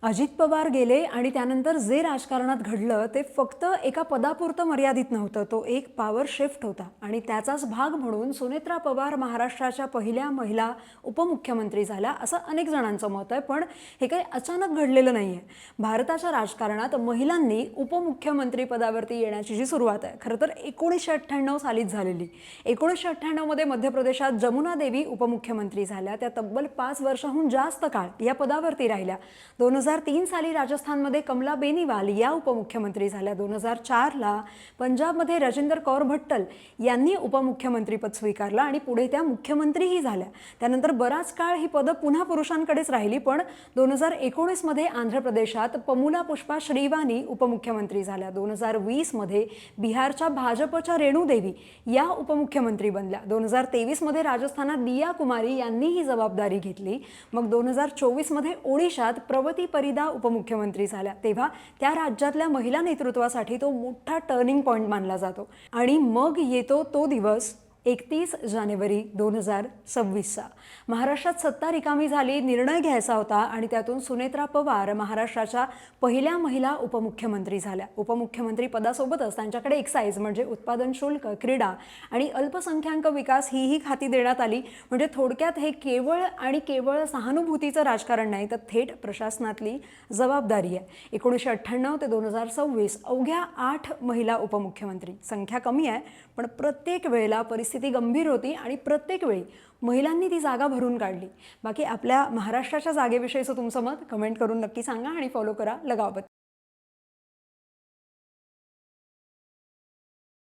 अजित पवार गेले आणि त्यानंतर जे राजकारणात घडलं ते फक्त एका पदापुरतं मर्यादित नव्हतं. तो एक पॉवर शिफ्ट होता आणि त्याचाच भाग म्हणून सुनेत्रा पवार महाराष्ट्राच्या पहिल्या महिला उपमुख्यमंत्री झाल्या असं अनेक जणांचं मत आहे. पण हे काही अचानक घडलेलं नाही आहे. भारताच्या राजकारणात महिलांनी उपमुख्यमंत्री पदावरती येण्याची जी सुरुवात आहे खरं तर 1998 सालीच झालेली. 1998 मध्ये मध्य प्रदेशात जमुना देवी उपमुख्यमंत्री झाल्या. त्या तब्बल 5 वर्षांहून जास्त काळ या पदावरती राहिल्या. 2003 साली राजस्थानमध्ये कमला बेनीवाल या उपमुख्यमंत्री झाल्या. 2004ला पंजाबमध्ये राजिंदर कौर भट्टल यांनी उपमुख्यमंत्रीपद स्वीकारलं आणि पुढे त्या मुख्यमंत्रीही झाल्या. त्यानंतर बराच काळ ही पदं पुन्हा पुरुषांकडेच राहिली. पण 2019 मध्ये आंध्र प्रदेशात पमुला पुष्पा श्रीवानी उपमुख्यमंत्री झाल्या. 2020 मध्ये बिहारच्या भाजपच्या रेणू देवी या उपमुख्यमंत्री बनल्या. 2023 मध्ये राजस्थानात दिया कुमारी यांनी ही जबाबदारी घेतली. मग 2024 मध्ये ओडिशात प्रवती परिदा उपमुख्यमंत्री झाल्या. तेव्हा त्या राज्यातल्या महिला नेतृत्वासाठी तो मोठा टर्निंग पॉइंट मानला जातो. आणि मग येतो तो दिवस 31 जानेवारी 2026चा. महाराष्ट्रात सत्ता रिकामी झाली, निर्णय घ्यायचा होता आणि त्यातून सुनेत्रा पवार महाराष्ट्राच्या पहिल्या महिला उपमुख्यमंत्री झाल्या. उपमुख्यमंत्री पदासोबतच त्यांच्याकडे एक्साईज म्हणजे उत्पादन शुल्क, क्रीडा आणि अल्पसंख्याक विकास ही खाती देण्यात आली. म्हणजे थोडक्यात हे केवळ सहानुभूतीचं राजकारण नाही तर थेट प्रशासनातली जबाबदारी आहे. 1998 ते 2026 अवघ्या 8 महिला उपमुख्यमंत्री. संख्या कमी आहे पण प्रत्येक वेळेला परिस्थिती गंभीर होती आणि प्रत्येक वेळी महिलांनी ती जागा भरून काढली. बाकी आपल्या महाराष्ट्राच्या जागेविषयीचं तुमचं मत कमेंट करून नक्की सांगा आणि फॉलो करा लगावबत्ती.